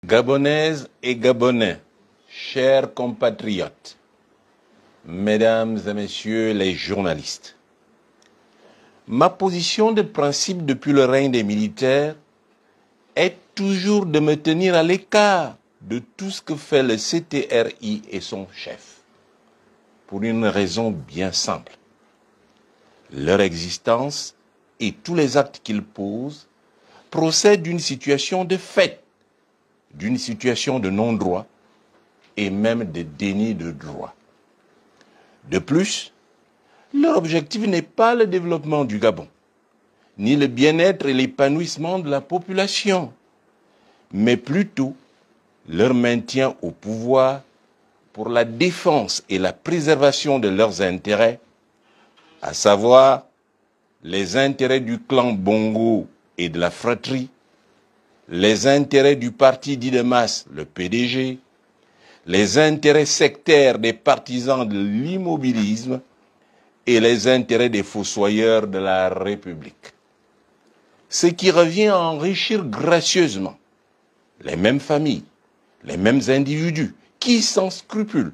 Gabonaises et Gabonais, chers compatriotes, mesdames et messieurs les journalistes, ma position de principe depuis le règne des militaires est toujours de me tenir à l'écart de tout ce que fait le CTRI et son chef, pour une raison bien simple. Leur existence et tous les actes qu'ils posent procèdent d'une situation de fait, d'une situation de non-droit et même de déni de droit. De plus, leur objectif n'est pas le développement du Gabon, ni le bien-être et l'épanouissement de la population, mais plutôt leur maintien au pouvoir pour la défense et la préservation de leurs intérêts, à savoir les intérêts du clan Bongo et de la fratrie, les intérêts du parti dit de masse, le PDG, les intérêts sectaires des partisans de l'immobilisme et les intérêts des fossoyeurs de la République. Ce qui revient à enrichir gracieusement les mêmes familles, les mêmes individus qui, sans scrupule,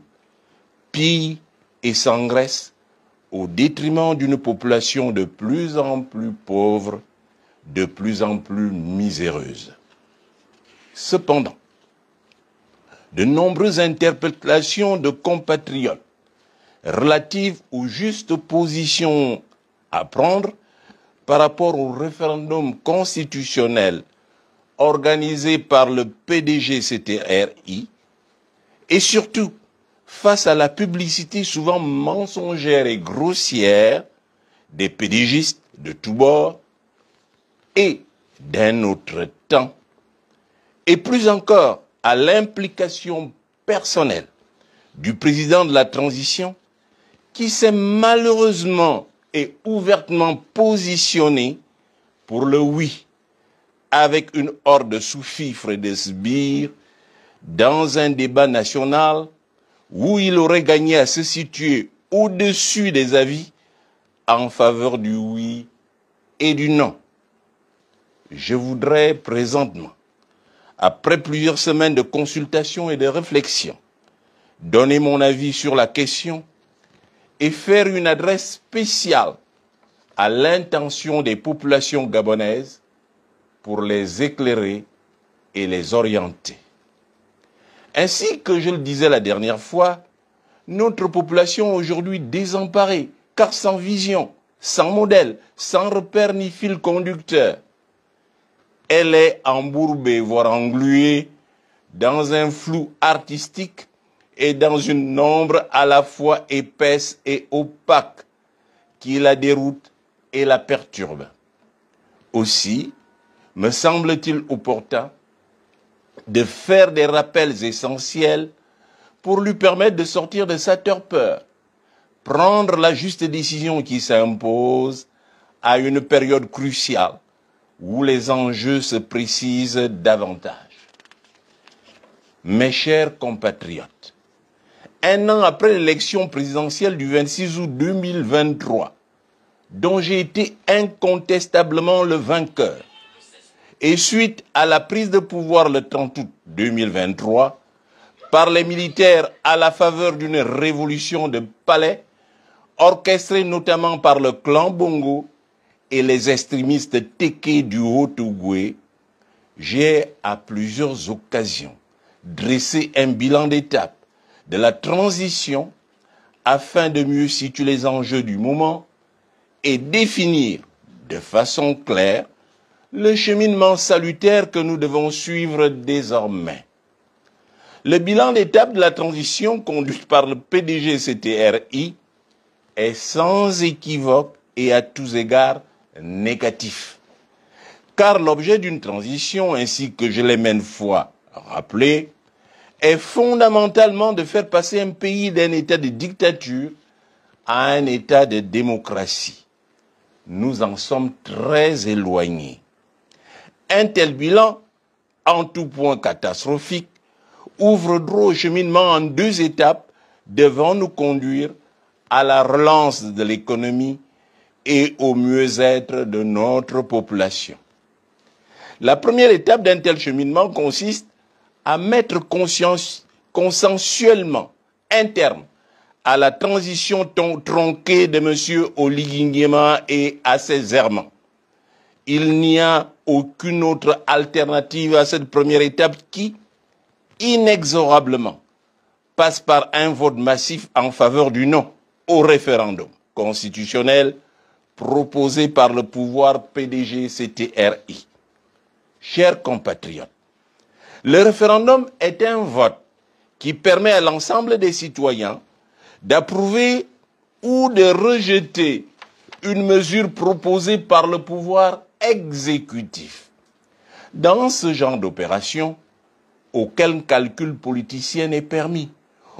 pillent et s'engraissent au détriment d'une population de plus en plus pauvre, de plus en plus miséreuse. Cependant, de nombreuses interpellations de compatriotes relatives aux justes positions à prendre par rapport au référendum constitutionnel organisé par le PDG-CTRI et surtout face à la publicité souvent mensongère et grossière des PDGistes de tous bords et d'un autre temps, et plus encore à l'implication personnelle du président de la transition qui s'est malheureusement et ouvertement positionné pour le oui avec une horde sous-fifres et de sbires dans un débat national où il aurait gagné à se situer au-dessus des avis en faveur du oui et du non. Je voudrais présentement, après plusieurs semaines de consultation et de réflexion, donner mon avis sur la question et faire une adresse spéciale à l'intention des populations gabonaises pour les éclairer et les orienter. Ainsi que je le disais la dernière fois, notre population aujourd'hui désemparée, car sans vision, sans modèle, sans repère ni fil conducteur, elle est embourbée, voire engluée, dans un flou artistique et dans une ombre à la fois épaisse et opaque qui la déroute et la perturbe. Aussi, me semble-t-il opportun de faire des rappels essentiels pour lui permettre de sortir de sa torpeur, prendre la juste décision qui s'impose à une période cruciale où les enjeux se précisent davantage. Mes chers compatriotes, un an après l'élection présidentielle du 26 août 2023, dont j'ai été incontestablement le vainqueur, et suite à la prise de pouvoir le 30 août 2023 par les militaires à la faveur d'une révolution de palais orchestrée notamment par le clan Bongo et les extrémistes Téké du Haut-Ogooué, j'ai à plusieurs occasions dressé un bilan d'étape de la transition afin de mieux situer les enjeux du moment et définir de façon claire le cheminement salutaire que nous devons suivre désormais. Le bilan d'étape de la transition conduite par le PDG-CTRI est sans équivoque et à tous égards négatif. Car l'objet d'une transition, ainsi que je l'ai maintes fois rappelé, est fondamentalement de faire passer un pays d'un état de dictature à un état de démocratie. Nous en sommes très éloignés. Un tel bilan, en tout point catastrophique, ouvre droit au cheminement en deux étapes devant nous conduire à la relance de l'économie et au mieux-être de notre population. La première étape d'un tel cheminement consiste à mettre consensuellement un terme à la transition tronquée de M. Oligui Nguema et à ses errements. Il n'y a aucune autre alternative à cette première étape qui, inexorablement, passe par un vote massif en faveur du non au référendum constitutionnel proposé par le pouvoir PDG-CTRI. Chers compatriotes, le référendum est un vote qui permet à l'ensemble des citoyens d'approuver ou de rejeter une mesure proposée par le pouvoir exécutif. Dans ce genre d'opération, aucun calcul politicien n'est permis.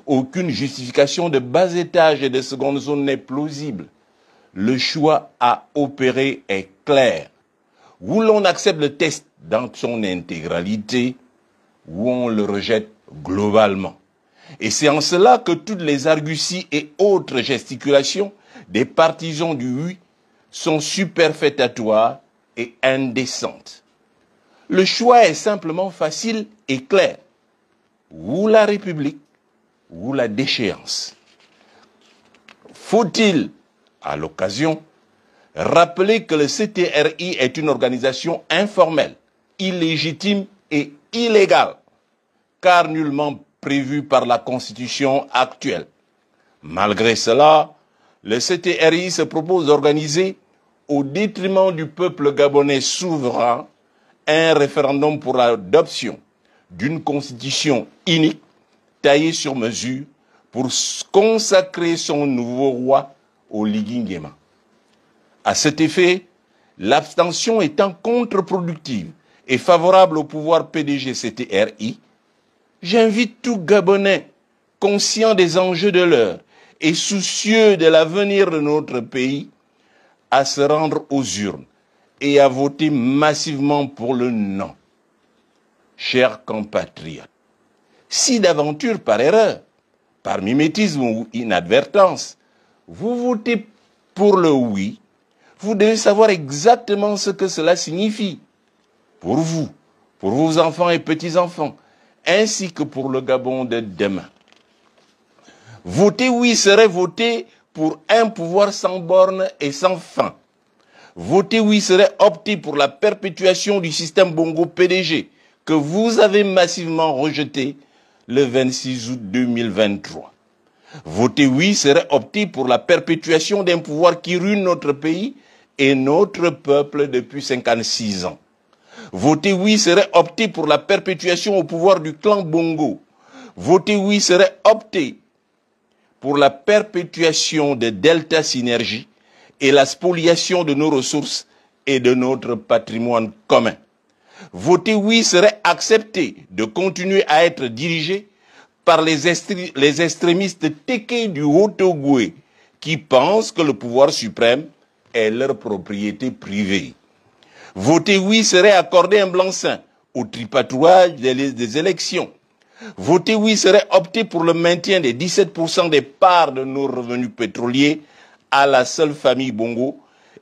Aucune justification de bas étage et de seconde zone n'est plausible. Le choix à opérer est clair. Ou l'on accepte le test dans son intégralité, ou on le rejette globalement. Et c'est en cela que toutes les arguties et autres gesticulations des partisans du oui sont superfétatoires et indécentes. Le choix est simplement facile et clair. Ou la République, ou la déchéance. Faut-il, à l'occasion, rappeler que le CTRI est une organisation informelle, illégitime et illégale, car nullement prévue par la Constitution actuelle. Malgré cela, le CTRI se propose d'organiser, au détriment du peuple gabonais souverain, un référendum pour l'adoption d'une constitution unique, taillée sur mesure, pour consacrer son nouveau roi Oligui Nguema. À cet effet, l'abstention étant contre-productive et favorable au pouvoir PDG-CTRI, j'invite tout Gabonais conscient des enjeux de l'heure et soucieux de l'avenir de notre pays à se rendre aux urnes et à voter massivement pour le non. Chers compatriotes, si d'aventure par erreur, par mimétisme ou inadvertance, vous votez pour le oui, vous devez savoir exactement ce que cela signifie pour vous, pour vos enfants et petits-enfants, ainsi que pour le Gabon de demain. Voter oui serait voter pour un pouvoir sans borne et sans fin. Voter oui serait opter pour la perpétuation du système Bongo PDG que vous avez massivement rejeté le 26 août 2023. Voter oui serait opter pour la perpétuation d'un pouvoir qui ruine notre pays et notre peuple depuis 56 ans. Voter oui serait opter pour la perpétuation au pouvoir du clan Bongo. Voter oui serait opter pour la perpétuation de Delta Synergie et la spoliation de nos ressources et de notre patrimoine commun. Voter oui serait accepter de continuer à être dirigé par les extrémistes tékés du Haut-Ogooué qui pensent que le pouvoir suprême est leur propriété privée. Voter oui serait accorder un blanc-seing au tripatouage des élections. Voter oui serait opter pour le maintien des 17% des parts de nos revenus pétroliers à la seule famille Bongo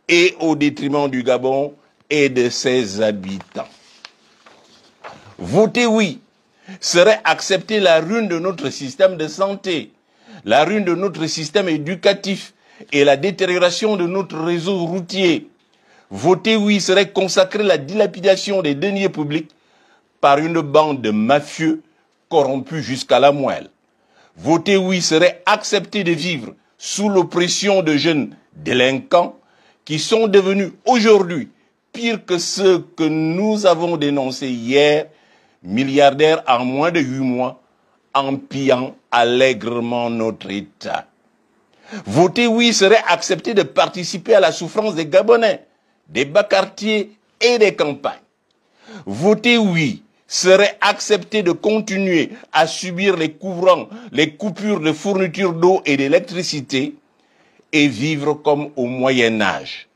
et au détriment du Gabon et de ses habitants. Voter oui serait accepter la ruine de notre système de santé, la ruine de notre système éducatif et la détérioration de notre réseau routier. Voter oui serait consacrer la dilapidation des deniers publics par une bande de mafieux corrompus jusqu'à la moelle. Voter oui serait accepter de vivre sous l'oppression de jeunes délinquants qui sont devenus aujourd'hui pires que ceux que nous avons dénoncés hier, milliardaires en moins de 8 mois, en pillant allègrement notre État. Voter oui serait accepter de participer à la souffrance des Gabonais, des bas quartiers et des campagnes. Voter oui serait accepter de continuer à subir les coupures de fourniture d'eau et d'électricité et vivre comme au Moyen-Âge.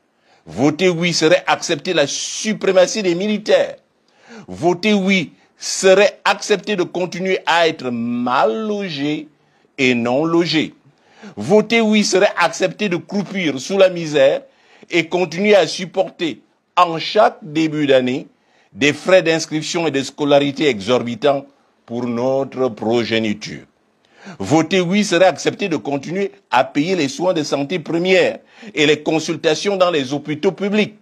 Voter oui serait accepter la suprématie des militaires. Voter oui serait accepter de continuer à être mal logé et non logé. Voter oui serait accepter de croupir sous la misère et continuer à supporter en chaque début d'année des frais d'inscription et de scolarité exorbitants pour notre progéniture. Voter oui serait accepter de continuer à payer les soins de santé première et les consultations dans les hôpitaux publics.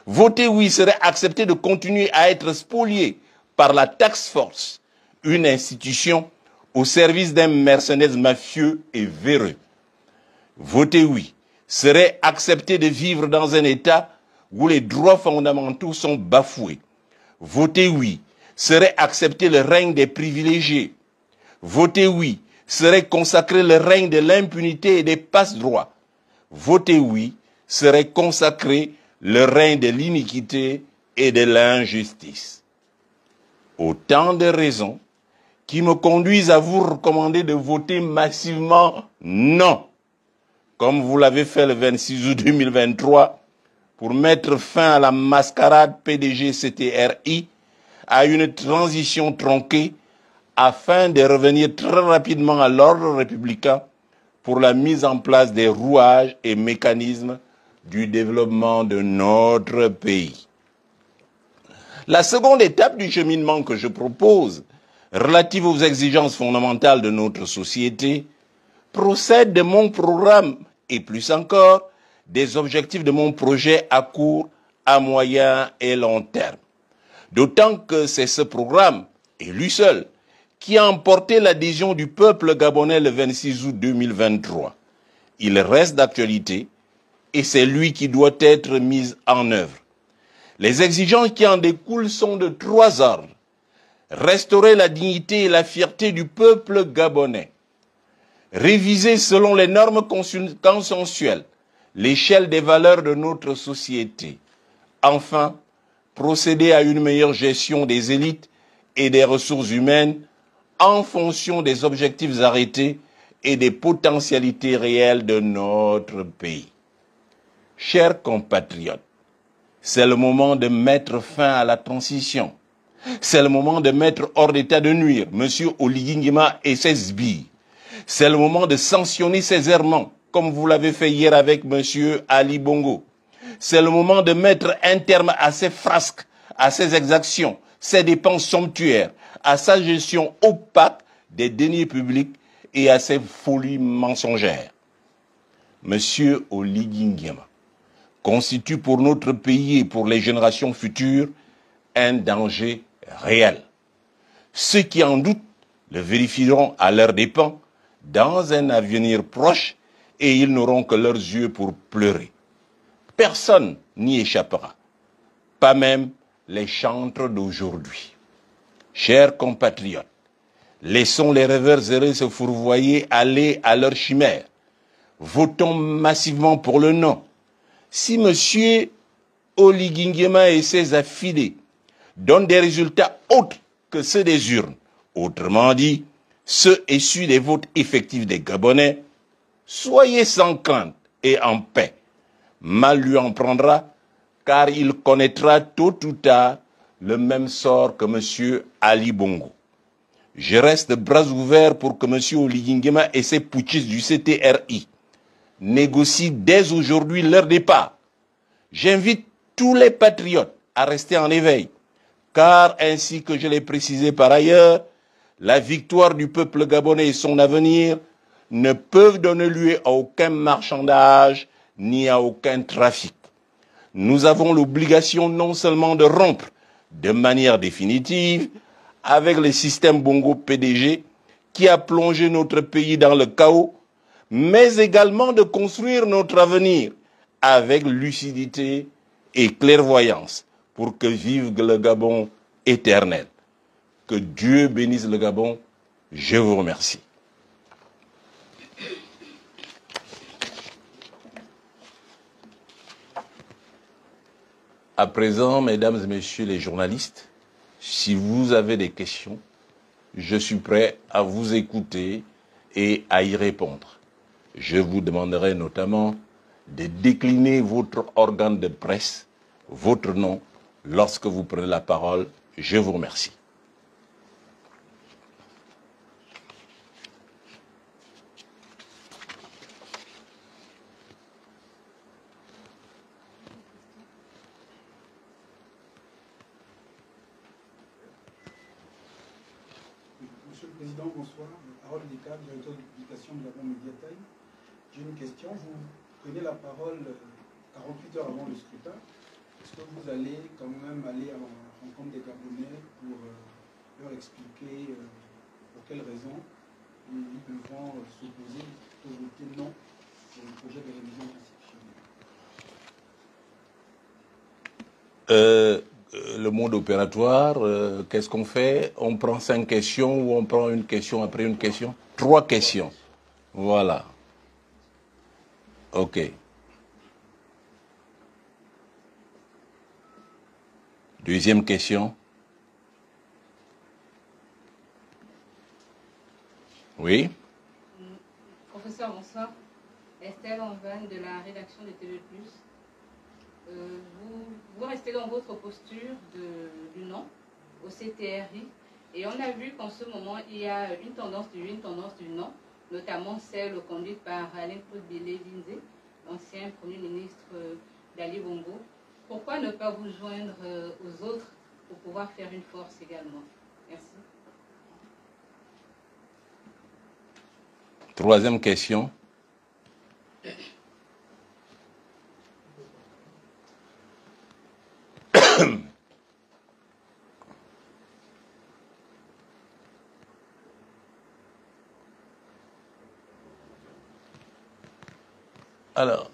Voter oui serait accepter de continuer à être spolié par la task force, une institution au service d'un mercenaire mafieux et véreux. Voter oui serait accepter de vivre dans un État où les droits fondamentaux sont bafoués. Voter oui serait accepter le règne des privilégiés. Voter oui serait consacrer le règne de l'impunité et des passe-droits. Voter oui serait consacrer le règne de l'iniquité et de l'injustice. Autant de raisons qui me conduisent à vous recommander de voter massivement non, comme vous l'avez fait le 26 août 2023, pour mettre fin à la mascarade PDG-CTRI, à une transition tronquée, afin de revenir très rapidement à l'ordre républicain pour la mise en place des rouages et mécanismes du développement de notre pays. La seconde étape du cheminement que je propose, relative aux exigences fondamentales de notre société, procède de mon programme et plus encore des objectifs de mon projet à court, à moyen et long terme. D'autant que c'est ce programme, et lui seul, qui a emporté l'adhésion du peuple gabonais le 26 août 2023. Il reste d'actualité et c'est lui qui doit être mis en œuvre. Les exigences qui en découlent sont de 3 ordres. Restaurer la dignité et la fierté du peuple gabonais. Réviser selon les normes consensuelles l'échelle des valeurs de notre société. Enfin, procéder à une meilleure gestion des élites et des ressources humaines en fonction des objectifs arrêtés et des potentialités réelles de notre pays. Chers compatriotes, c'est le moment de mettre fin à la transition. C'est le moment de mettre hors d'état de nuire M. Oligui Nguema et ses sbires. C'est le moment de sanctionner ses errements, comme vous l'avez fait hier avec M. Ali Bongo. C'est le moment de mettre un terme à ses frasques, à ses exactions, ses dépenses somptuaires, à sa gestion opaque des deniers publics et à ses folies mensongères. Monsieur Oligui Nguema constitue pour notre pays et pour les générations futures un danger réel. Ceux qui en doutent le vérifieront à leurs dépens dans un avenir proche et ils n'auront que leurs yeux pour pleurer. Personne n'y échappera, pas même les chantres d'aujourd'hui. Chers compatriotes, laissons les rêveurs heureux se fourvoyer aller à leur chimère. Votons massivement pour le non. Si M. Oligui Nguema et ses affidés donnent des résultats autres que ceux des urnes, autrement dit, ceux issus des votes effectifs des Gabonais, soyez sans crainte et en paix. Mal lui en prendra, car il connaîtra tôt ou tard le même sort que M. Ali Bongo. Je reste bras ouverts pour que M. Oligui Nguema et ses putschistes du CTRI négocient dès aujourd'hui leur départ. J'invite tous les patriotes à rester en éveil, car ainsi que je l'ai précisé par ailleurs, la victoire du peuple gabonais et son avenir ne peuvent donner lieu à aucun marchandage ni à aucun trafic. Nous avons l'obligation non seulement de rompre de manière définitive avec le système Bongo PDG qui a plongé notre pays dans le chaos, mais également de construire notre avenir avec lucidité et clairvoyance pour que vive le Gabon éternel. Que Dieu bénisse le Gabon. Je vous remercie. À présent, mesdames et messieurs les journalistes, si vous avez des questions, je suis prêt à vous écouter et à y répondre. Je vous demanderai notamment de décliner votre organe de presse, votre nom, lorsque vous prenez la parole. Je vous remercie. Président, bonsoir. Harold Deka, directeur de publication de Gabon Media Time. J'ai une question. Vous prenez la parole 48 heures avant le scrutin. Est-ce que vous allez quand même aller à la rencontre des Gabonais pour leur expliquer pour quelles raisons ils devront s'opposer ou voter non pour le projet de révision constitutionnelle? Le mode opératoire, qu'est-ce qu'on fait? On prend 5 questions ou on prend une question après une question? 3 questions. Voilà. OK. Deuxième question. Oui. Professeur, bonsoir. Estelle Anvan de la rédaction de TV+. Vous restez dans votre posture du non au CTRI. Et on a vu qu'en ce moment, il y a une tendance du oui, une tendance du non, notamment celle conduite par Alain Claude Bilé-Dinzé, l'ancien Premier ministre d'Ali Bongo. Pourquoi ne pas vous joindre aux autres pour pouvoir faire une force également? Merci. Troisième question. Alors,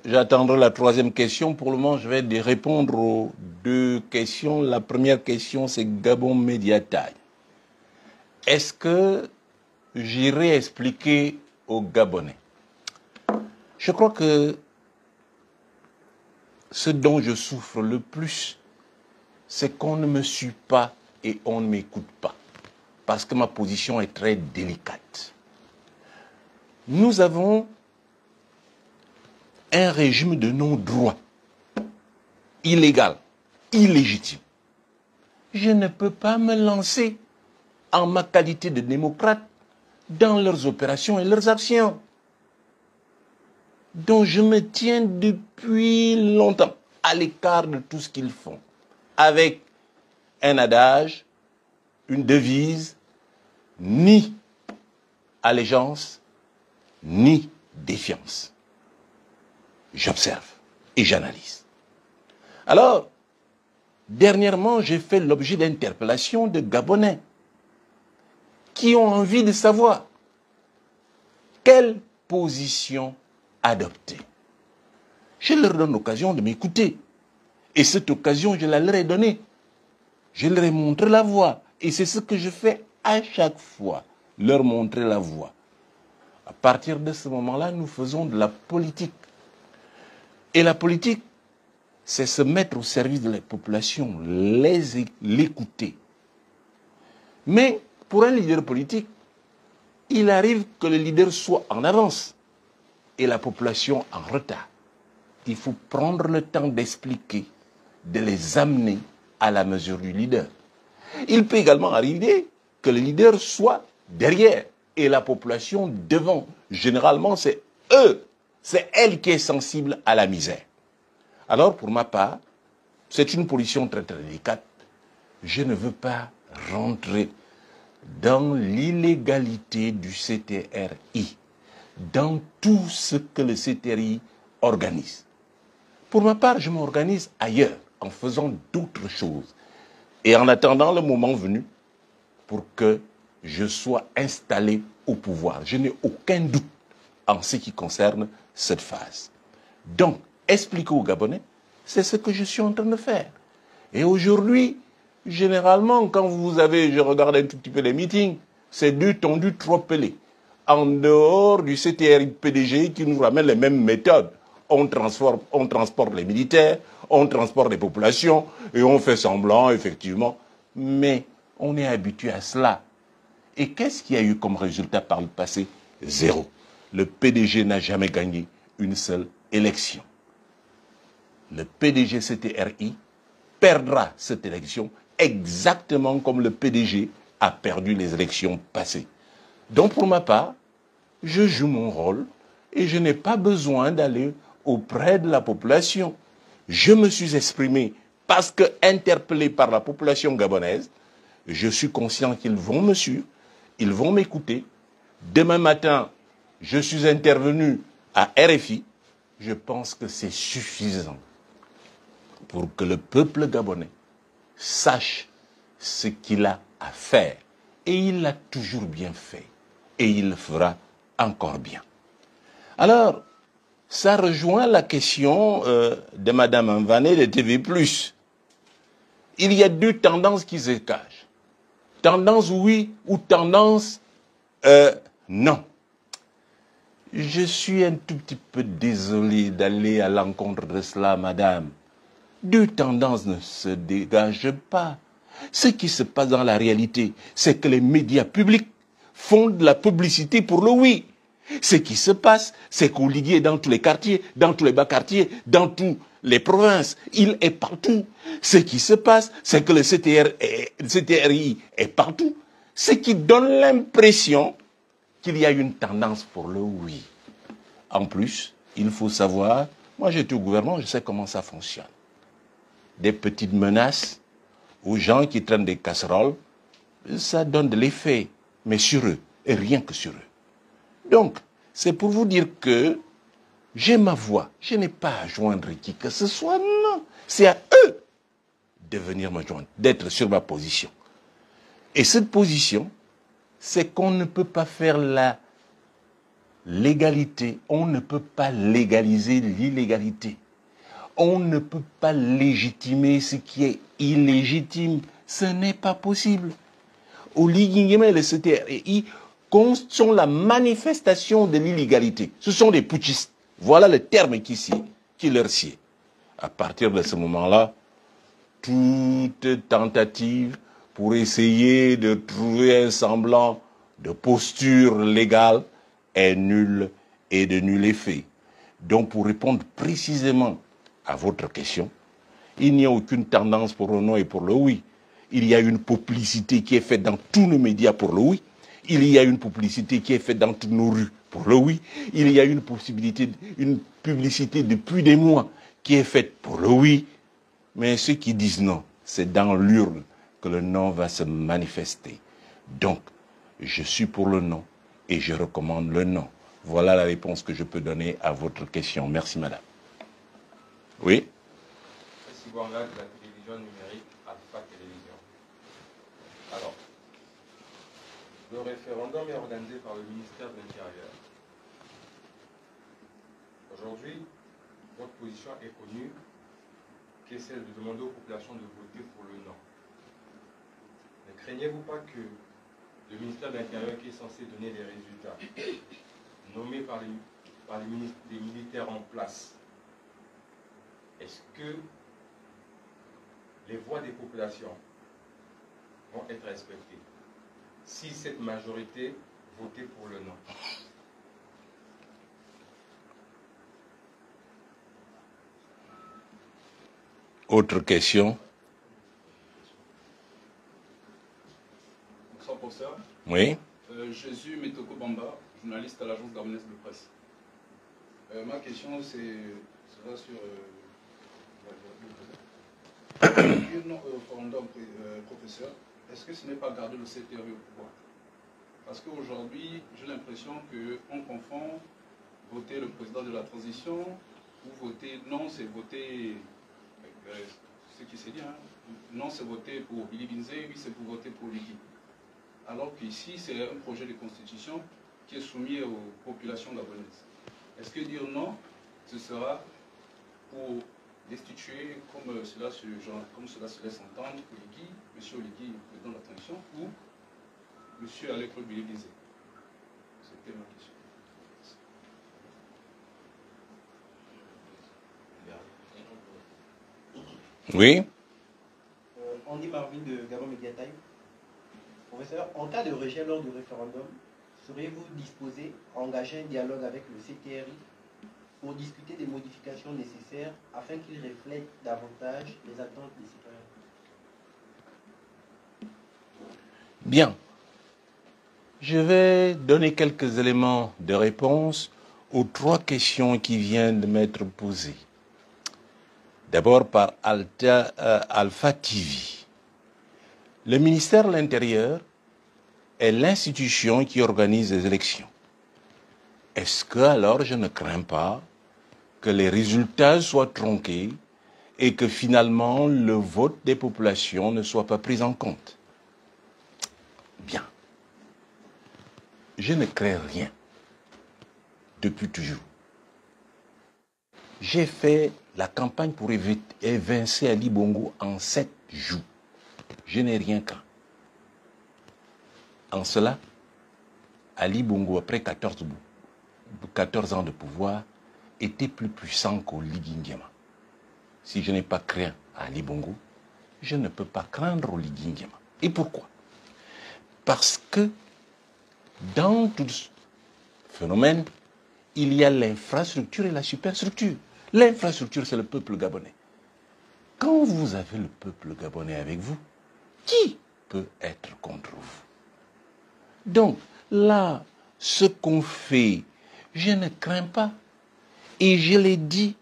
j'attendrai la troisième question. Pour le moment, je vais répondre aux 2 questions. La première question, c'est Gabon Media Time. Est-ce que j'irai expliquer aux Gabonais? Je crois que ce dont je souffre le plus, c'est qu'on ne me suit pas et on ne m'écoute pas. Parce que ma position est très délicate. Nous avons un régime de non-droit, illégal, illégitime. Je ne peux pas me lancer en ma qualité de démocrate dans leurs opérations et leurs actions, dont je me tiens depuis longtemps à l'écart de tout ce qu'ils font, avec un adage, une devise, ni allégeance, ni défiance. J'observe et j'analyse. Alors, dernièrement, j'ai fait l'objet d'interpellations de Gabonais qui ont envie de savoir quelle position adopter. Je leur donne l'occasion de m'écouter. Et cette occasion, je la leur ai donnée. Je leur ai montré la voie. Et c'est ce que je fais à chaque fois, leur montrer la voie. À partir de ce moment-là, nous faisons de la politique. Et la politique, c'est se mettre au service de la population, l'écouter. Mais pour un leader politique, il arrive que le leader soit en avance et la population en retard. Il faut prendre le temps d'expliquer, de les amener à la mesure du leader. Il peut également arriver que le leader soit derrière et la population devant. Généralement, c'est eux, c'est elle qui est sensible à la misère. Alors, pour ma part, c'est une position très très délicate. Je ne veux pas rentrer dans l'illégalité du CTRI, dans tout ce que le CTRI organise. Pour ma part, je m'organise ailleurs, en faisant d'autres choses. Et en attendant le moment venu pour que je sois installé au pouvoir. Je n'ai aucun doute en ce qui concerne cette phase. Donc, expliquer aux Gabonais, c'est ce que je suis en train de faire. Et aujourd'hui, généralement, quand vous avez, je regarde un tout petit peu les meetings, c'est 2 tondus, 3 pelés. En dehors du CTRI PDG qui nous ramène les mêmes méthodes. On transporte les militaires, on transporte les populations et on fait semblant, effectivement. Mais on est habitué à cela. Et qu'est-ce qu'il y a eu comme résultat par le passé? 0. Le PDG n'a jamais gagné une seule élection. Le PDG CTRI perdra cette élection exactement comme le PDG a perdu les élections passées. Donc pour ma part, je joue mon rôle et je n'ai pas besoin d'aller auprès de la population. Je me suis exprimé parce que, interpellé par la population gabonaise, je suis conscient qu'ils vont me suivre ils vont m'écouter. Demain matin, je suis intervenu à RFI. Je pense que c'est suffisant pour que le peuple gabonais sache ce qu'il a à faire. Et il l'a toujours bien fait. Et il le fera encore bien. Alors, ça rejoint la question de Mme Mvané de TV+. Il y a deux tendances qui se cachent. Tendance oui ou tendance non. Je suis un tout petit peu désolé d'aller à l'encontre de cela, madame. Deux tendances ne se dégagent pas. Ce qui se passe dans la réalité, c'est que les médias publics font de la publicité pour le oui. Ce qui se passe, c'est qu'Oligui est dans tous les quartiers, dans tous les bas quartiers, dans toutes les provinces. Il est partout. Ce qui se passe, c'est que le CTRI est partout. Ce qui donne l'impression qu'il y a une tendance pour le oui. En plus, il faut savoir, moi j'étais au gouvernement, je sais comment ça fonctionne. Des petites menaces aux gens qui traînent des casseroles, ça donne de l'effet, mais sur eux, et rien que sur eux. Donc, c'est pour vous dire que j'ai ma voix, je n'ai pas à joindre qui que ce soit, non. C'est à eux de venir me joindre, d'être sur ma position. Et cette position, c'est qu'on ne peut pas faire la légalité, on ne peut pas légaliser l'illégalité. On ne peut pas légitimer ce qui est illégitime. Ce n'est pas possible. Oligui et le CTRI sont la manifestation de l'illégalité. Ce sont des putschistes. Voilà le terme qui leur sied. À partir de ce moment-là, toute tentative pour essayer de trouver un semblant de posture légale est nulle et de nul effet. Donc, pour répondre précisément à votre question, il n'y a aucune tendance pour le non et pour le oui. Il y a une publicité qui est faite dans tous nos médias pour le oui. Il y a une publicité qui est faite dans toutes nos rues pour le oui. Il y a une publicité depuis des mois qui est faite pour le oui. Mais ceux qui disent non, c'est dans l'urne que le non va se manifester. Donc, je suis pour le non et je recommande le non. Voilà la réponse que je peux donner à votre question. Merci, madame. Oui. De la télévision numérique Alpha Télévision. Alors, le référendum est organisé par le ministère de l'Intérieur. Aujourd'hui, votre position est connue, qui est celle de demander aux populations de voter pour le non. Ne craignez-vous pas que le ministère de l'Intérieur, qui est censé donner les résultats, nommé par les militaires en place, est-ce que les voix des populations vont être respectées si cette majorité votait pour le non? Autre question? Bonsoir, professeur. Oui. Jésus Metoko Bamba, journaliste à l'agence gabonaise de presse. Ma question sera sur non au référendum, professeur. Est-ce que ce n'est pas garder le CTRI au pouvoir? Parce qu'aujourd'hui, j'ai l'impression qu'on confond voter le président de la transition ou voter non, c'est voter ce qui s'est dit. Hein. Non, c'est voter pour Billy Binzé, oui, c'est pour voter pour Oligui. Alors qu'ici, c'est un projet de constitution qui est soumis aux populations gabonaises. Est-ce que dire non, ce sera pour destituer, comme cela se laisse entendre, Oligui, M. Oligui, président de la transition, ou M. Alec Billy Binzé? C'était ma question. Oui. Andy Marvin de Gabon Media Time. Professeur, en cas de rejet lors du référendum, seriez-vous disposé à engager un dialogue avec le CTRI pour discuter des modifications nécessaires afin qu'il reflète davantage les attentes des citoyens? Bien. Je vais donner quelques éléments de réponse aux trois questions qui viennent de m'être posées. D'abord par Alpha TV. Le ministère de l'Intérieur est l'institution qui organise les élections. Est-ce que alors je ne crains pas que les résultats soient tronqués et que finalement le vote des populations ne soit pas pris en compte? Bien. Je ne crains rien depuis toujours. J'ai fait la campagne pour évincer Ali Bongo en 7 jours. Je n'ai rien craint. En cela, Ali Bongo, après 14 ans de pouvoir, était plus puissant qu'Oligui Nguema. Si je n'ai pas craint à Ali Bongo, je ne peux pas craindre Oligui Nguema. Et pourquoi? Parce que dans tout phénomène, il y a l'infrastructure et la superstructure. L'infrastructure, c'est le peuple gabonais. Quand vous avez le peuple gabonais avec vous, qui peut être contre vous? Donc, là, ce qu'on fait, je ne crains pas. Et je l'ai dit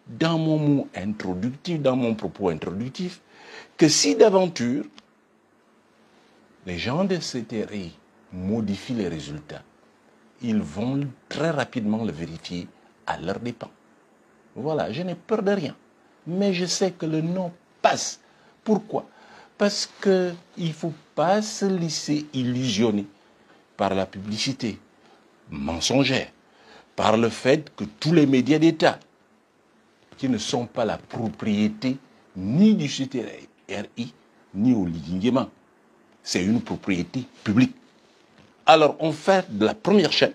dans mon mot introductif, dans mon propos introductif, que si d'aventure, les gens de CTRI modifient les résultats, ils vont très rapidement le vérifier à leurs dépens. Voilà, je n'ai peur de rien. Mais je sais que le non passe. Pourquoi? Parce qu'il ne faut pas se laisser illusionner par la publicité mensongère, par le fait que tous les médias d'État, qui ne sont pas la propriété ni du CTRI, ni Oligui Nguema, c'est une propriété publique. Alors on fait de la première chaîne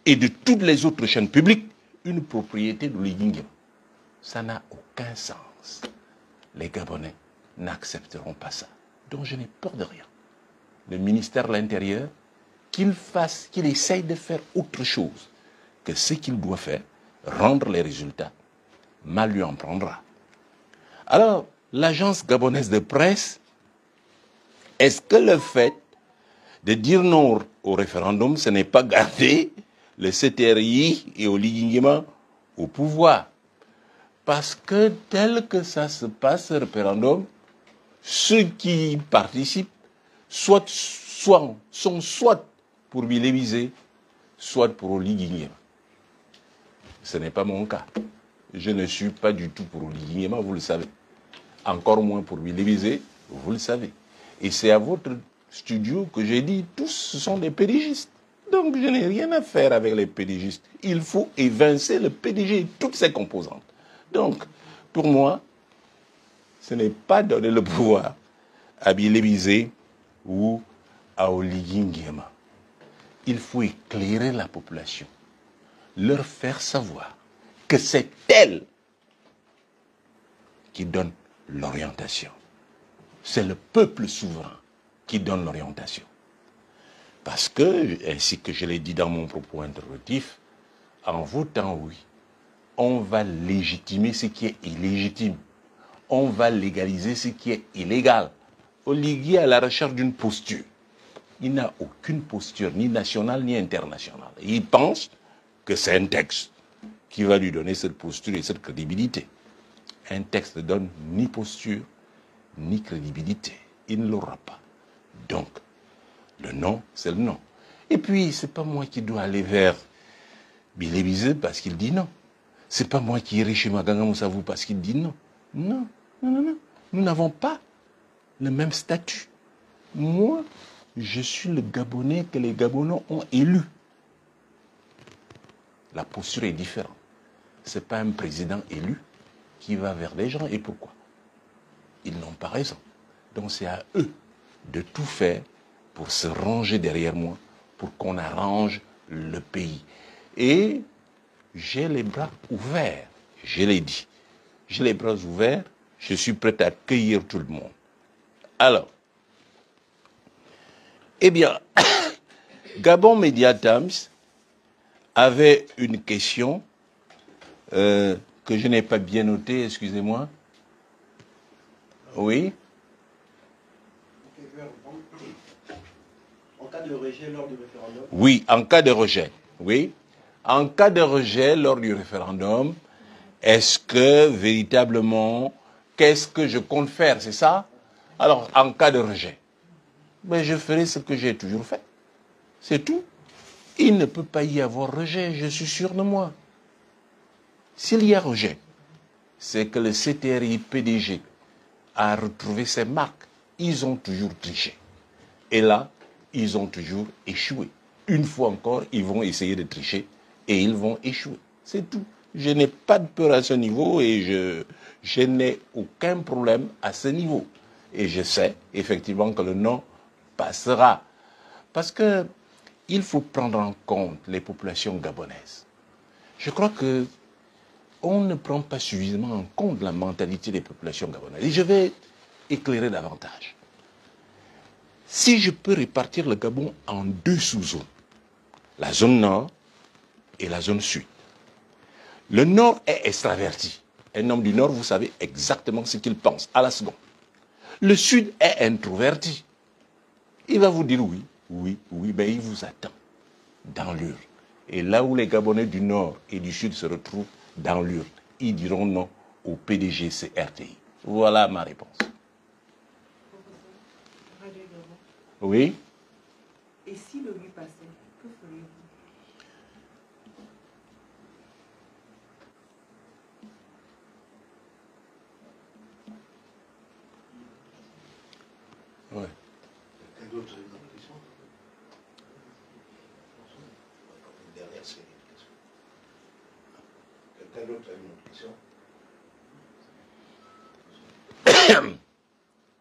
et de toutes les autres chaînes publiques une propriété d'Oligui Nguema. Ça n'a aucun sens. Les Gabonais n'accepteront pas ça. Donc je n'ai peur de rien. Le ministère de l'Intérieur, qu'il essaye de faire autre chose que ce qu'il doit faire, rendre les résultats, mal lui en prendra. Alors, l'agence gabonaise de presse, est-ce que le fait de dire non au référendum, ce n'est pas garder le CTRI et Oligui Nguema au pouvoir? Parce que tel que ça se passe, le référendum, ceux qui participent sont soit pour Bilévisé, soit pour Oligui Nguema. Ce n'est pas mon cas. Je ne suis pas du tout pour Oligui Nguema, vous le savez. Encore moins pour Bilévisé, vous le savez. Et c'est à votre studio que j'ai dit, tous ce sont des pédigistes. Donc je n'ai rien à faire avec les pédigistes. Il faut évincer le PDG et toutes ses composantes. Donc, pour moi, ce n'est pas donner le pouvoir à Bilévisé ou à Oligui Nguema. Il faut éclairer la population, leur faire savoir que c'est elle qui donne l'orientation. C'est le peuple souverain qui donne l'orientation. Parce que, ainsi que je l'ai dit dans mon propos introductif, en votant oui, on va légitimer ce qui est illégitime. On va légaliser ce qui est illégal. Oligui est à la recherche d'une posture. Il n'a aucune posture, ni nationale, ni internationale. Et il pense que c'est un texte qui va lui donner cette posture et cette crédibilité. Un texte ne donne ni posture, ni crédibilité. Il ne l'aura pas. Donc, le non, c'est le non. Et puis, ce n'est pas moi qui dois aller vers Bilévisé parce qu'il dit non. Ce n'est pas moi qui irai chez Maganga Moussavou parce qu'il dit non. Non, non, non, non. Nous n'avons pas le même statut. Moi, je suis le Gabonais que les Gabonais ont élu. La posture est différente. Ce n'est pas un président élu qui va vers les gens. Et pourquoi? Ils n'ont pas raison. Donc c'est à eux de tout faire pour se ranger derrière moi, pour qu'on arrange le pays. Et j'ai les bras ouverts, je l'ai dit. J'ai les bras ouverts, je suis prêt à accueillir tout le monde. Alors, eh bien, Gabon Media Times avait une question que je n'ai pas bien notée, excusez-moi. Oui. En cas de rejet lors du référendum. Oui, en cas de rejet. Oui. En cas de rejet lors du référendum, est-ce que véritablement, qu'est-ce que je compte faire, c'est ça? Alors, en cas de rejet, ben je ferai ce que j'ai toujours fait. C'est tout. Il ne peut pas y avoir rejet, je suis sûr de moi. S'il y a rejet, c'est que le CTRI PDG a retrouvé ses marques. Ils ont toujours triché. Et là, ils ont toujours échoué. Une fois encore, ils vont essayer de tricher et ils vont échouer. C'est tout. Je n'ai pas de peur à ce niveau et je n'ai aucun problème à ce niveau. Et je sais effectivement que le non passera. Parce que il faut prendre en compte les populations gabonaises. Je crois que on ne prend pas suffisamment en compte la mentalité des populations gabonaises. Et je vais éclairer davantage. Si je peux répartir le Gabon en deux sous-zones, la zone nord et la zone sud. Le nord est extraverti. Un homme du nord, vous savez exactement ce qu'il pense à la seconde. Le sud est introverti. Il va vous dire oui, oui, oui, mais il vous attend dans l'urne. Et là où les Gabonais du nord et du sud se retrouvent dans l'urne, ils diront non au PDG CRTI. Voilà ma réponse. Oui. Et si le lui passait, que feriez-vous? Ouais. Quelqu'un d'autre a une autre question? Une dernière série de questions. Quelqu'un d'autre a une autre question?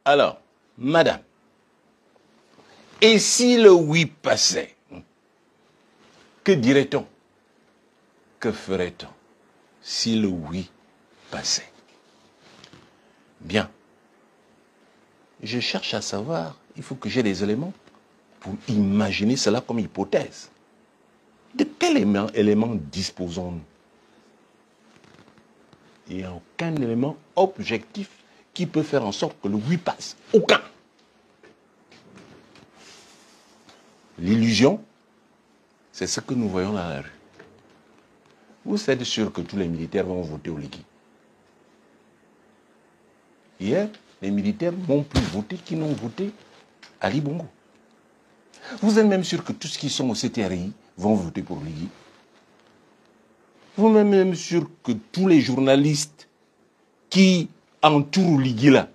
Alors, madame, et si le oui passait, que dirait-on? Que ferait-on si le oui passait? Bien. Je cherche à savoir, il faut que j'ai des éléments pour imaginer cela comme hypothèse. De quel élément disposons-nous? Il n'y a aucun élément objectif qui peut faire en sorte que le oui passe. Aucun. L'illusion, c'est ce que nous voyons dans la rue. Vous êtes sûr que tous les militaires vont voter au Ligui? Hier, les militaires n'ont plus voté qu'ils n'ont voté à Ali Bongo. Vous êtes même sûr que tous ceux qui sont au CTRI vont voter pour Ligui? Vous êtes même sûr que tous les journalistes qui entourent Ligui là,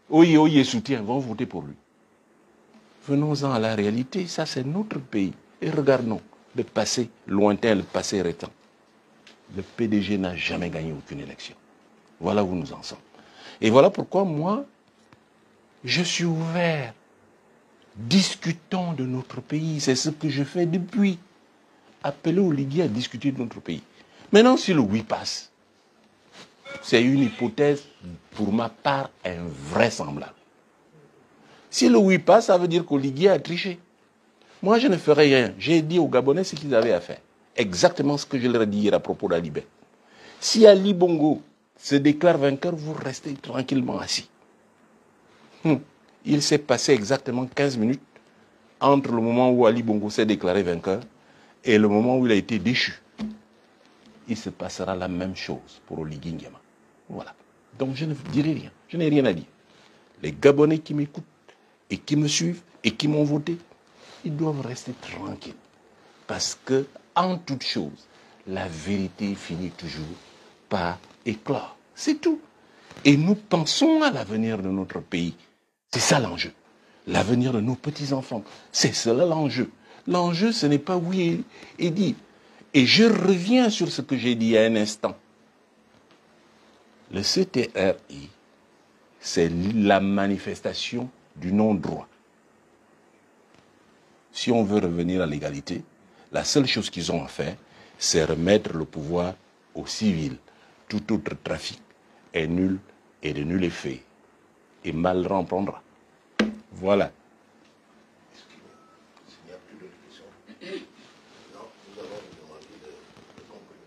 Oye soutien, vont voter pour lui? Venons-en à la réalité, ça c'est notre pays. Et regardons le passé lointain, le passé récent. Le PDG n'a jamais gagné aucune élection. Voilà où nous en sommes. Et voilà pourquoi moi, je suis ouvert. Discutons de notre pays. C'est ce que je fais depuis. Appelez au Ligui à discuter de notre pays. Maintenant, si le oui passe, c'est une hypothèse, pour ma part, invraisemblable. Si le oui passe, ça veut dire qu'Oligui a triché. Moi, je ne ferai rien. J'ai dit aux Gabonais ce qu'ils avaient à faire. Exactement ce que je leur ai dit hier à propos d'Alibé. Si Ali Bongo se déclare vainqueur, vous restez tranquillement assis. Il s'est passé exactement 15 minutes entre le moment où Ali Bongo s'est déclaré vainqueur et le moment où il a été déchu. Il se passera la même chose pour Oligui Nguema. Voilà. Donc je ne dirai rien. Je n'ai rien à dire. Les Gabonais qui m'écoutent et qui me suivent et qui m'ont voté, ils doivent rester tranquilles. Parce que, en toute chose, la vérité finit toujours par éclore. C'est tout. Et nous pensons à l'avenir de notre pays. C'est ça l'enjeu. L'avenir de nos petits-enfants. C'est cela l'enjeu. L'enjeu, ce n'est pas oui et dit. Et je reviens sur ce que j'ai dit il y a un instant. Le CTRI, c'est la manifestation du non-droit. Si on veut revenir à l'égalité, la seule chose qu'ils ont à faire, c'est remettre le pouvoir aux civils. Tout autre trafic est nul et de nul effet. Et mal remprendra. Voilà. S'il n'y a plus d'autres questions. Non, nous allons vous demander de conclure.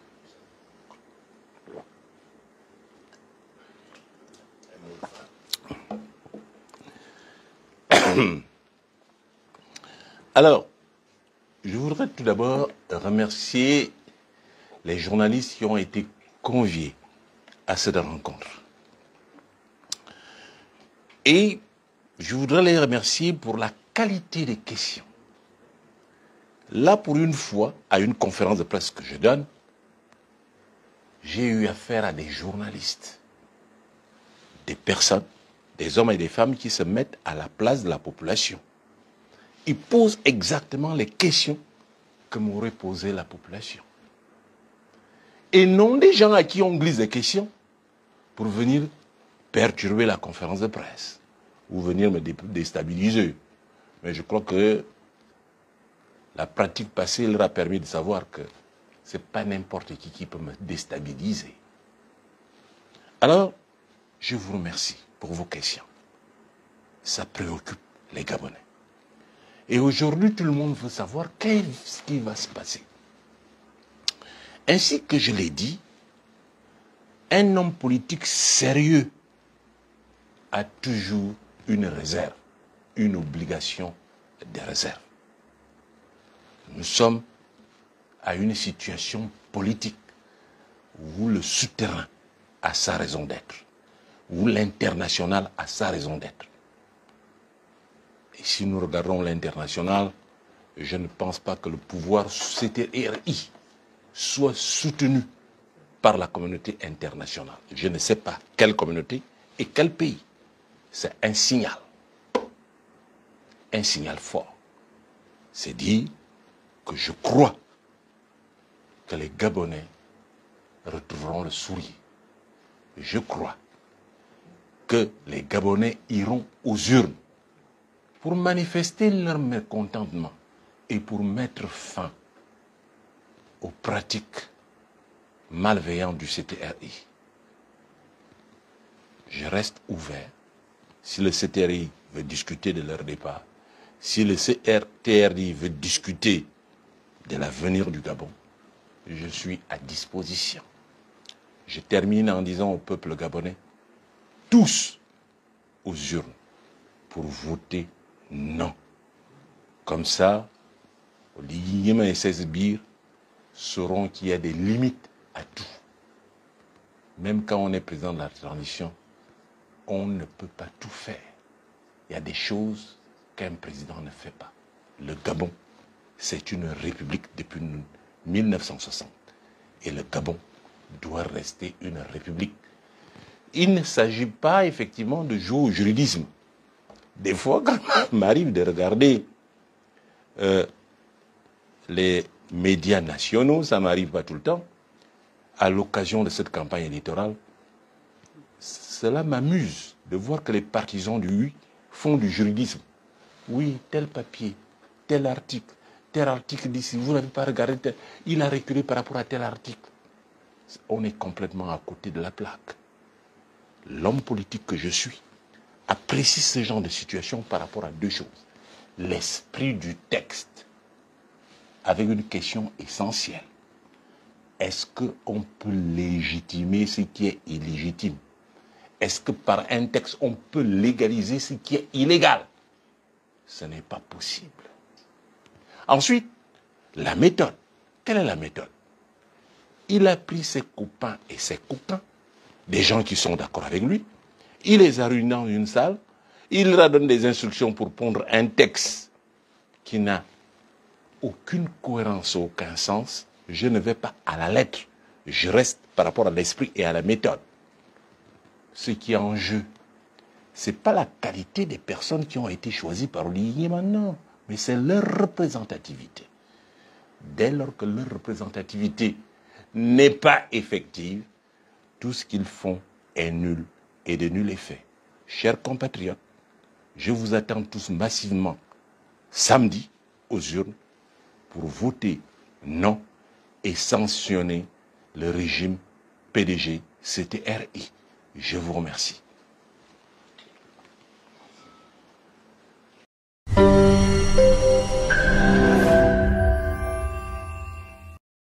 Alors, je voudrais tout d'abord remercier les journalistes qui ont été conviés à cette rencontre. Et je voudrais les remercier pour la qualité des questions. Là, pour une fois, à une conférence de presse que je donne, j'ai eu affaire à des journalistes, des personnes, des hommes et des femmes qui se mettent à la place de la population. Ils posent exactement les questions que m'aurait posées la population. Et non des gens à qui on glisse des questions pour venir perturber la conférence de presse ou venir me déstabiliser. Mais je crois que la pratique passée leur a permis de savoir que ce n'est pas n'importe qui peut me déstabiliser. Alors, je vous remercie pour vos questions. Ça préoccupe les Gabonais. Et aujourd'hui, tout le monde veut savoir qu'est-ce qui va se passer. Ainsi que je l'ai dit, un homme politique sérieux a toujours une réserve, une obligation de réserve. Nous sommes à une situation politique où le souterrain a sa raison d'être, où l'international a sa raison d'être. Et si nous regardons l'international, je ne pense pas que le pouvoir CTRI soit soutenu par la communauté internationale. Je ne sais pas quelle communauté et quel pays. C'est un signal fort. C'est dire que je crois que les Gabonais retrouveront le sourire. Je crois que les Gabonais iront aux urnes pour manifester leur mécontentement et pour mettre fin aux pratiques malveillantes du CTRI. Je reste ouvert. Si le CTRI veut discuter de leur départ, si le CTRI veut discuter de l'avenir du Gabon, je suis à disposition. Je termine en disant au peuple gabonais, tous aux urnes pour voter non. Comme ça, les Yémen et ses sbires sauront qu'il y a des limites à tout. Même quand on est président de la transition, on ne peut pas tout faire. Il y a des choses qu'un président ne fait pas. Le Gabon, c'est une république depuis 1960. Et le Gabon doit rester une république. Il ne s'agit pas effectivement de jouer au juridisme. Des fois, quand il m'arrive de regarder les médias nationaux, ça ne m'arrive pas tout le temps, à l'occasion de cette campagne électorale, cela m'amuse de voir que les partisans du oui font du juridisme. Oui, tel papier, tel article d'ici, vous n'avez pas regardé, il a reculé par rapport à tel article. On est complètement à côté de la plaque. L'homme politique que je suis apprécie ce genre de situation par rapport à deux choses. L'esprit du texte, avec une question essentielle. Est-ce qu'on peut légitimer ce qui est illégitime? Est-ce que par un texte, on peut légaliser ce qui est illégal? Ce n'est pas possible. Ensuite, la méthode. Quelle est la méthode? Il a pris ses copains et ses copains, des gens qui sont d'accord avec lui, il les a réunis dans une salle, il leur donne des instructions pour pondre un texte qui n'a aucune cohérence, aucun sens. Je ne vais pas à la lettre, je reste par rapport à l'esprit et à la méthode. Ce qui est en jeu, ce n'est pas la qualité des personnes qui ont été choisies par l'IEMA, non, mais c'est leur représentativité. Dès lors que leur représentativité n'est pas effective, tout ce qu'ils font est nul et de nul effet. Chers compatriotes, je vous attends tous massivement samedi aux urnes pour voter non et sanctionner le régime PDG CTRI. Je vous remercie.